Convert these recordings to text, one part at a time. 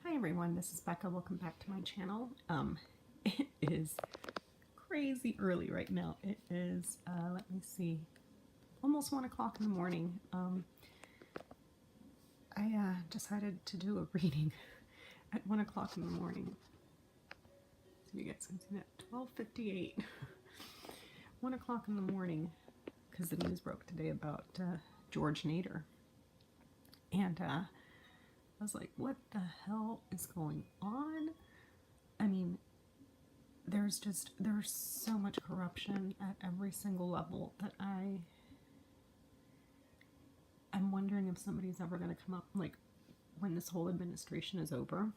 Hi everyone, this is Becca. Welcome back to my channel. It is crazy early right now. It is, let me see, almost 1 o'clock in the morning. I decided to do a reading at 1 o'clock in the morning. So you guys can see that, 12:58. 1 o'clock in the morning, because the news broke today about George Nader. And I was like, what the hell is going on? I mean, there's so much corruption at every single level that I'm wondering if somebody's ever going to come up, like when this whole administration is over,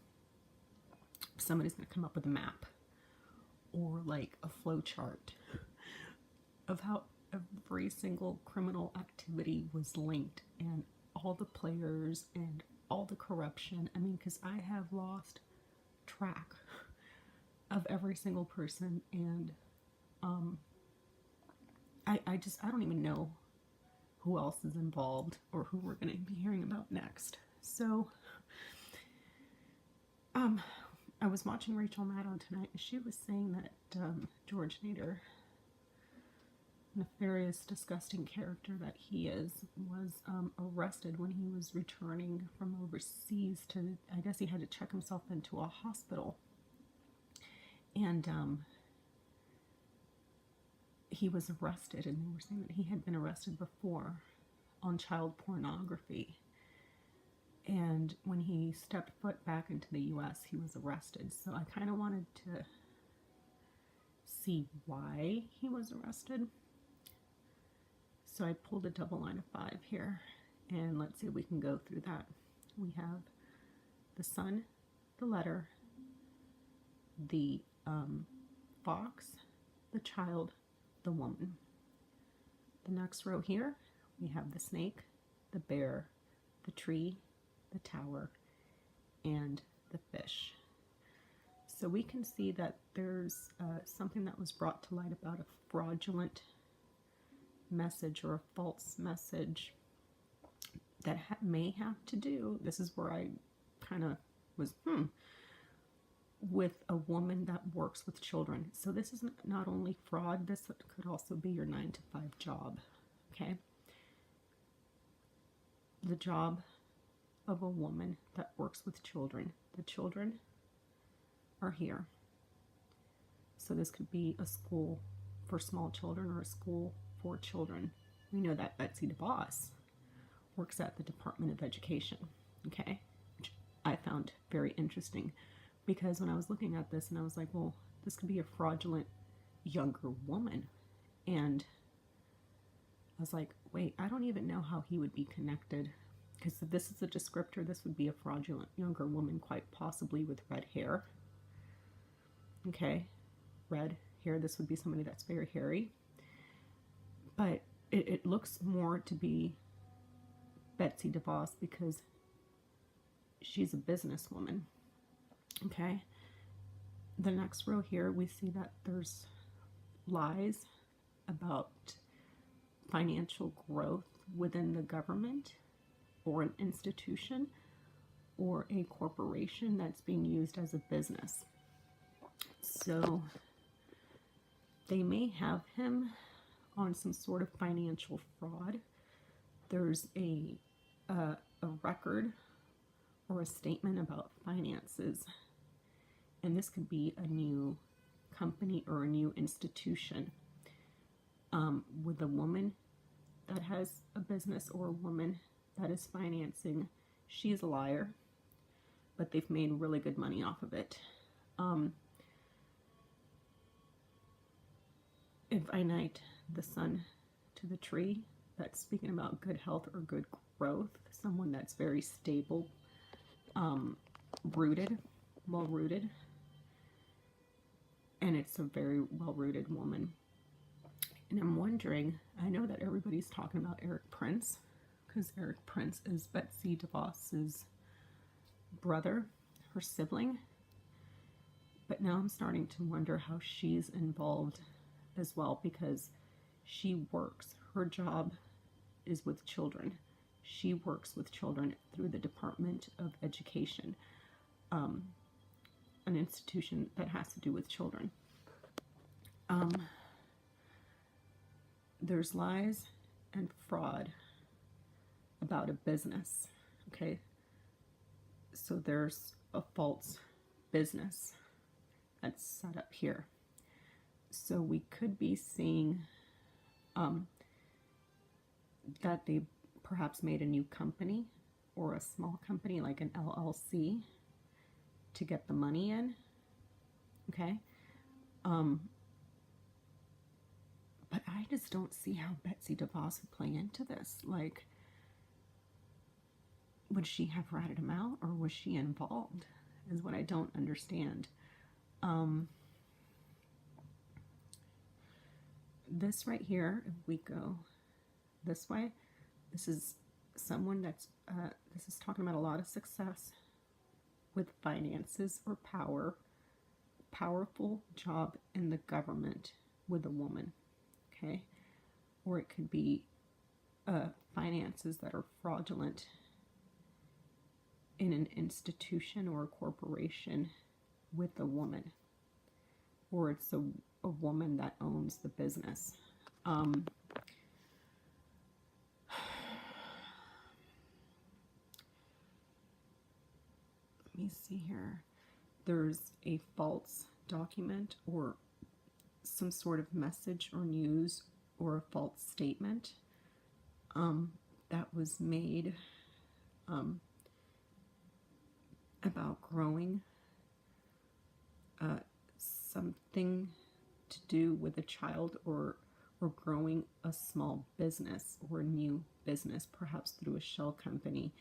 somebody's going to come up with a map or like a flow chart of how every single criminal activity was linked and all the players and all the corruption. I mean, because I have lost track of every single person, and I don't even know who else is involved or who we're going to be hearing about next. So I was watching Rachel Maddow tonight, and she was saying that George Nader, nefarious, disgusting character that he is, was arrested when he was returning from overseas to, I guess he had to check himself into a hospital. And he was arrested, and they were saying that he had been arrested before on child pornography. And when he stepped foot back into the US, he was arrested. So I kind of wanted to see why he was arrested. So I pulled a double line of 5 here, and let's see if we can go through that. We have the sun, the letter, the fox, the child, the woman. The next row here, we have the snake, the bear, the tree, the tower, and the fish. So we can see that there's something that was brought to light about a fraudulent message or a false message that may have to do, this is where I kind of was, with a woman that works with children. So this is not only fraud, this could also be your 9-to-5 job, okay? The job of a woman that works with children. The children are here. So this could be a school for small children or a school for children. We know that Betsy DeVos works at the Department of Education, okay? Which I found very interesting, because when I was looking at this and I was like, well, this could be a fraudulent younger woman. And I was like, wait, I don't even know how he would be connected, because if this is a descriptor, this would be a fraudulent younger woman, quite possibly with red hair. Okay, red hair, this would be somebody that's very hairy. But it looks more to be Betsy DeVos because she's a businesswoman. Okay. The next row here, we see that there's lies about financial growth within the government or an institution or a corporation that's being used as a business. So they may have him on some sort of financial fraud. There's a record or a statement about finances, and this could be a new company or a new institution with a woman that has a business or a woman that is financing. She's a liar, but they've made really good money off of it. If I knight the sun to the tree, that's speaking about good health or good growth, someone that's very stable, rooted, well-rooted, and it's a very well-rooted woman. And I'm wondering, I know that everybody's talking about Eric Prince, because Eric Prince is Betsy DeVos's brother, her sibling, but now I'm starting to wonder how she's involved as well, because she works, her job is with children. She works with children through the Department of Education. an institution that has to do with children. There's lies and fraud about a business, okay? So there's a false business that's set up here. So we could be seeing that they perhaps made a new company or a small company like an LLC to get the money in, okay? But I just don't see how Betsy DeVos would play into this. Like, would she have ratted him out, or was she involved, is what I don't understand. This right here, if we go this way, this is someone that's, this is talking about a lot of success with finances or power, powerful job in the government with a woman, okay? Or it could be finances that are fraudulent in an institution or a corporation with a woman, or it's a woman that owns the business. Let me see here. There's a false document or some sort of message or news or a false statement that was made about growing something to do with a child, or growing a small business or a new business, perhaps through a shell company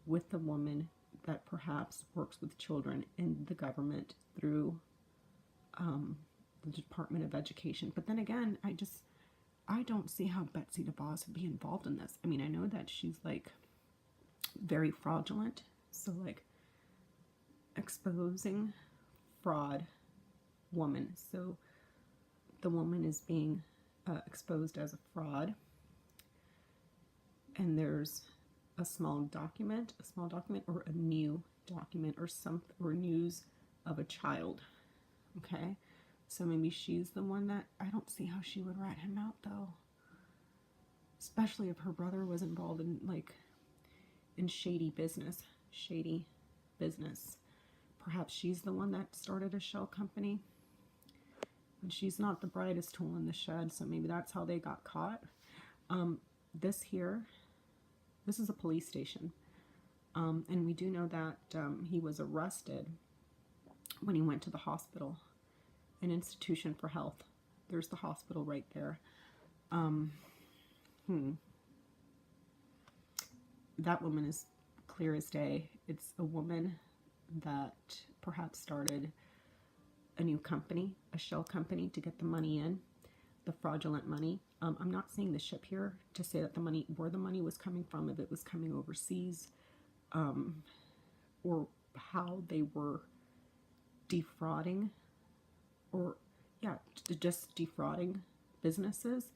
with a woman that perhaps works with children in the government through the Department of Education. But then again, I don't see how Betsy DeVos would be involved in this. I mean, I know that she's like very fraudulent, so like exposing fraud woman. So the woman is being exposed as a fraud, and there's a small document or a new document or news of a child, okay? So maybe she's the one that, I don't see how she would rat him out though, especially if her brother was involved in like in shady business. Perhaps she's the one that started a shell company, and she's not the brightest tool in the shed, so maybe that's how they got caught. This here, this is a police station, and we do know that he was arrested when he went to the hospital, an institution for health. There's the hospital right there. That woman is clear as day. It's a woman that perhaps started a new company, a shell company, to get the money in, the fraudulent money. I'm not seeing the ship here to say that the money, where the money was coming from, if it was coming overseas, or how they were defrauding, or just defrauding businesses.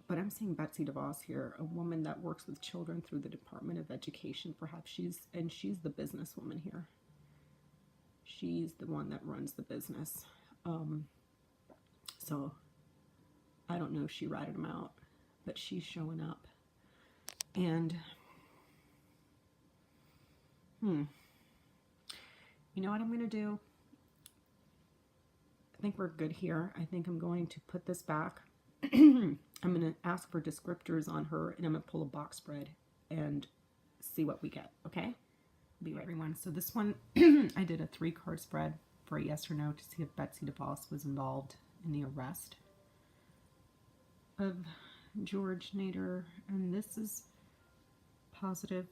But I'm seeing Betsy DeVos here, a woman that works with children through the Department of Education. Perhaps she's the businesswoman here. She's the one that runs the business. So I don't know if she ratted him out, but she's showing up. And you know what I'm going to do? I think we're good here. I think I'm going to put this back. I'm going to ask for descriptors on her, and I'm going to pull a box spread and see what we get, okay? Be right, everyone. So this one, I did a 3-card spread for a yes or no to see if Betsy DeVos was involved in the arrest of George Nader. And this is positive,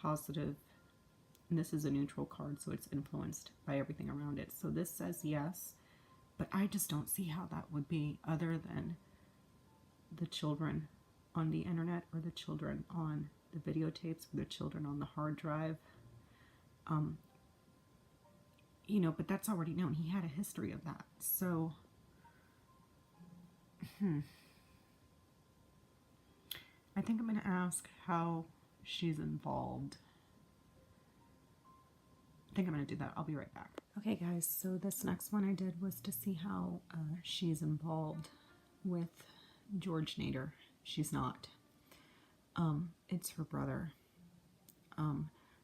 and this is a neutral card, so it's influenced by everything around it. So this says yes, but I just don't see how that would be, other than the children on the internet, or the children on the videotapes, or the children on the hard drive. You know, but that's already known. He had a history of that. So, I think I'm going to ask how she's involved. think I'm going to do that. I'll be right back. Okay, guys, so this next one I did was to see how she's involved with George Nader. She's not. It's her brother.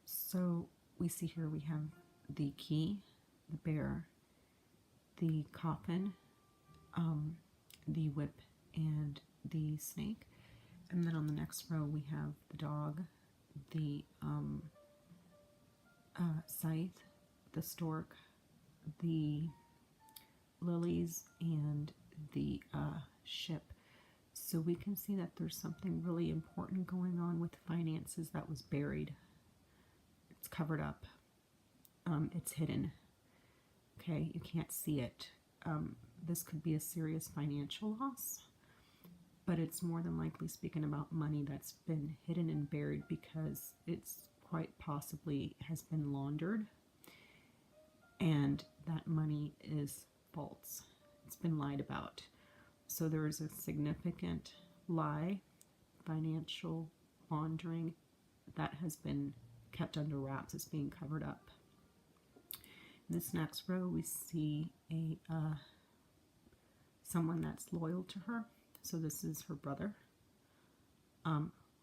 So we see here we have the key, the bear, the coffin, the whip, and the snake. And then on the next row we have the dog, the scythe, the stork, the lilies, and the ship. So we can see that there's something really important going on with finances that was buried. It's covered up. It's hidden. Okay, you can't see it. This could be a serious financial loss, but it's more than likely speaking about money that's been hidden and buried because it's quite possibly has been laundered, and that money is false. It's been lied about. So there is a significant lie, financial laundering, that has been kept under wraps. It's being covered up. In this next row, we see a someone that's loyal to her. So this is her brother,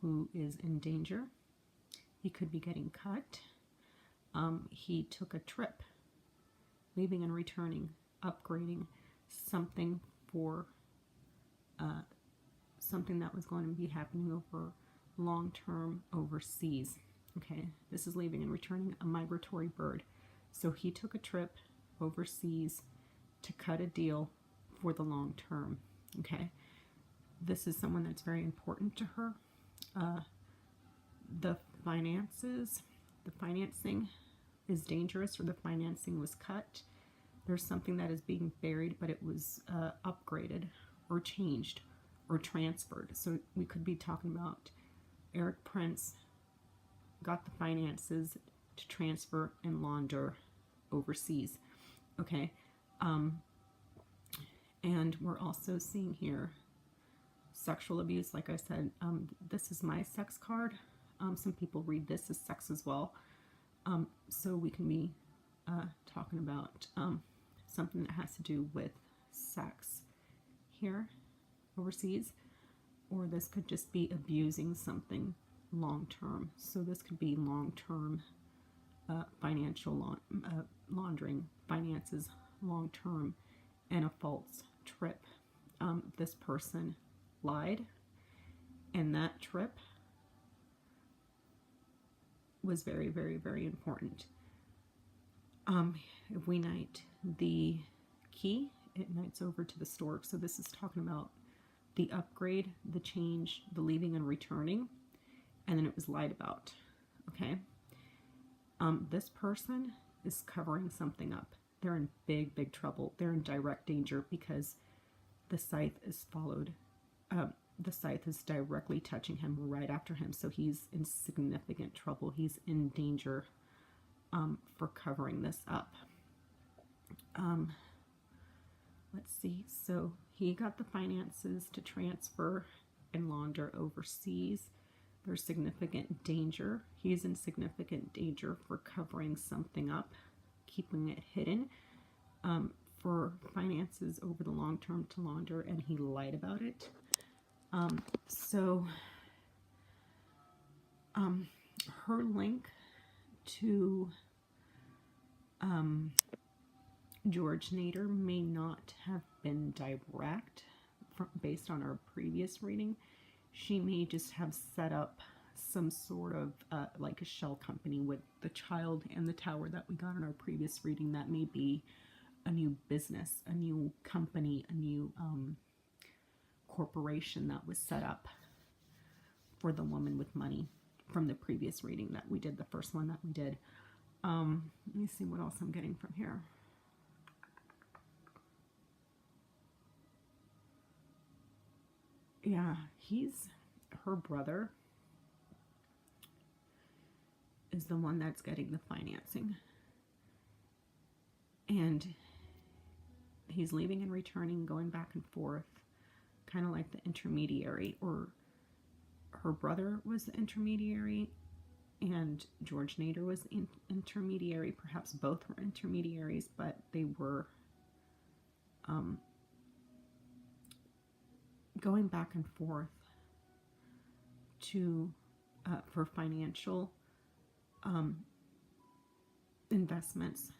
who is in danger. He could be getting cut. He took a trip, leaving and returning, upgrading something for something that was going to be happening over long-term overseas. Okay, this is leaving and returning, a migratory bird. So he took a trip overseas to cut a deal for the long term. Okay, this is someone that's very important to her. The finances, the financing is dangerous, or the financing was cut. There's something that is being buried, but it was upgraded or changed or transferred. So we could be talking about Eric Prince got the finances to transfer and launder overseas. Okay, and we're also seeing here sexual abuse. Like I said, this is my sex card. Some people read this as sex as well. So we can be talking about something that has to do with sex here overseas, or this could just be abusing something long term. So this could be long term financial laundering, finances long term, and a false trip. This person lied, and that trip was very, very, very important. If we knight the key, it knights over to the stork. So this is talking about the upgrade, the change, the leaving and returning, and then it was lied about. Okay. This person is covering something up. They're in big, big trouble. They're in direct danger because the scythe is followed. The scythe is directly touching him right after him. So he's in significant trouble. He's in danger for covering this up. Let's see. So he got the finances to transfer and launder overseas. There's significant danger. He's in significant danger for covering something up, keeping it hidden, for finances over the long term to launder, and he lied about it. Her link to George Nader may not have been direct based on our previous reading. She may just have set up some sort of like a shell company with the child and the tower that we got in our previous reading. That may be a new business, a new company, a new corporation that was set up for the woman with money from the previous reading that we did, the first one that we did. Let me see what else I'm getting from here. Yeah, her brother is the one that's getting the financing. And he's leaving and returning, going back and forth, kind of like the intermediary, or her brother was the intermediary, and George Nader was intermediary. Perhaps both were intermediaries, but they were going back and forth to for financial investments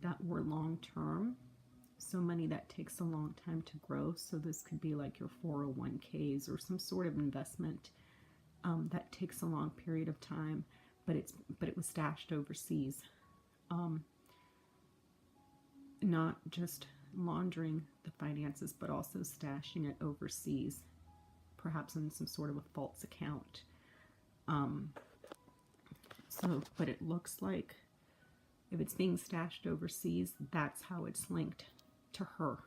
that were long-term, so money that takes a long time to grow. So this could be like your 401ks or some sort of investment that takes a long period of time, but it was stashed overseas. Not just laundering the finances, but also stashing it overseas, perhaps in some sort of a false account. But it looks like if it's being stashed overseas, that's how it's linked to her,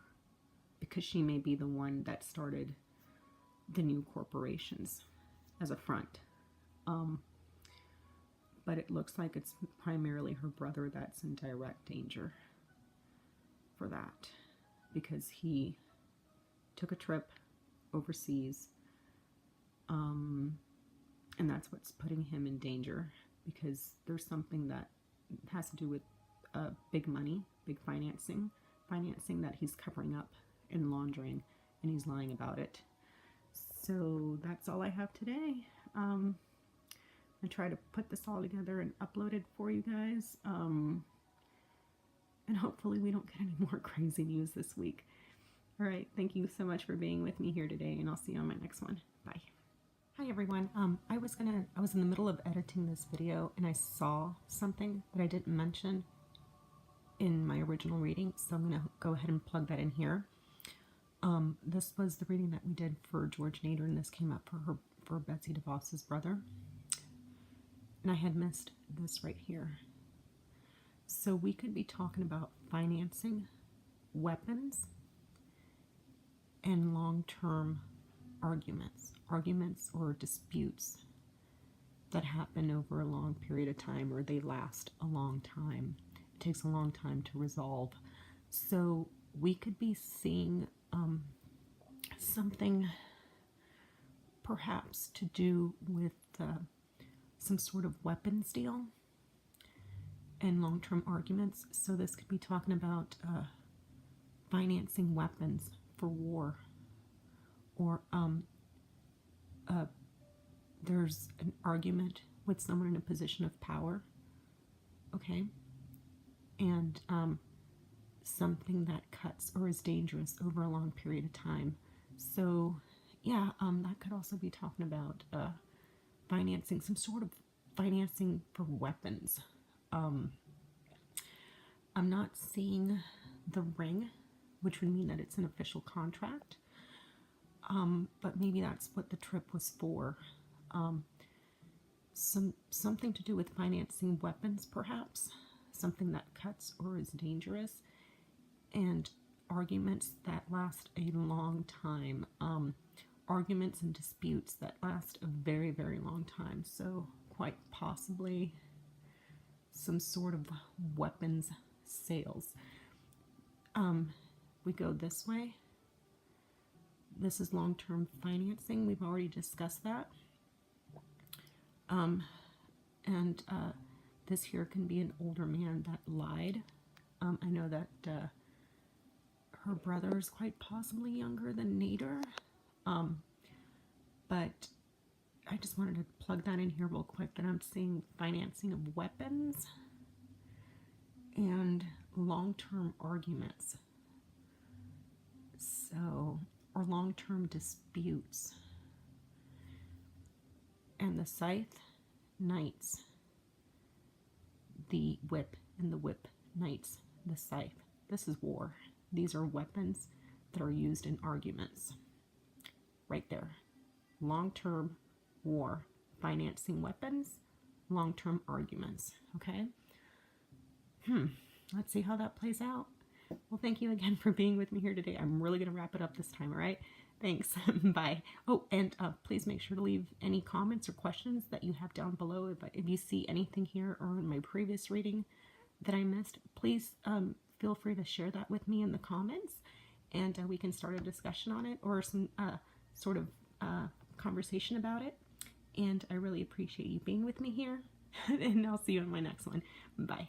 because she may be the one that started the new corporations as a front. But it looks like it's primarily her brother that's in direct danger for that, because he took a trip overseas, and that's what's putting him in danger, because there's something that has to do with big money, big financing that he's covering up and laundering, and he's lying about it. So that's all I have today. I try to put this all together and upload it for you guys, and hopefully we don't get any more crazy news this week. All right, thank you so much for being with me here today, and I'll see you on my next one. Bye. Hi everyone. I was in the middle of editing this video, and I saw something that I didn't mention in my original reading, so I'm gonna go ahead and plug that in here. This was the reading that we did for George Nader, and this came up for Betsy DeVos's brother, and I had missed this right here. So we could be talking about financing, weapons, and long-term arguments or disputes that happen over a long period of time, or they last a long time. It takes a long time to resolve. So we could be seeing something perhaps to do with some sort of weapons deal and long-term arguments. So this could be talking about financing weapons for war, or there's an argument with someone in a position of power, okay, and something that cuts or is dangerous over a long period of time. So yeah, that could also be talking about financing, some sort of financing for weapons. I'm not seeing the ring, which would mean that it's an official contract. But maybe that's what the trip was for. Something to do with financing weapons, perhaps. Something that cuts or is dangerous. And arguments that last a long time. Arguments and disputes that last a very, very long time. So quite possibly some sort of weapons sales. We go this way. This is long-term financing. We've already discussed that. This here can be an older man that lied. I know that her brother is quite possibly younger than Nader. But I just wanted to plug that in here real quick, that I'm seeing financing of weapons and long-term arguments. So, or long-term disputes. And the scythe knights the whip, and the whip knights the scythe. This is war. These are weapons that are used in arguments. Right there. Long-term war. Financing weapons, long-term arguments. Okay? Let's see how that plays out. Well, thank you again for being with me here today. I'm really going to wrap it up this time, all right? Thanks. Bye. Oh, and please make sure to leave any comments or questions that you have down below. If you see anything here or in my previous reading that I missed, please feel free to share that with me in the comments, and we can start a discussion on it, or some sort of conversation about it. And I really appreciate you being with me here. And I'll see you in my next one. Bye.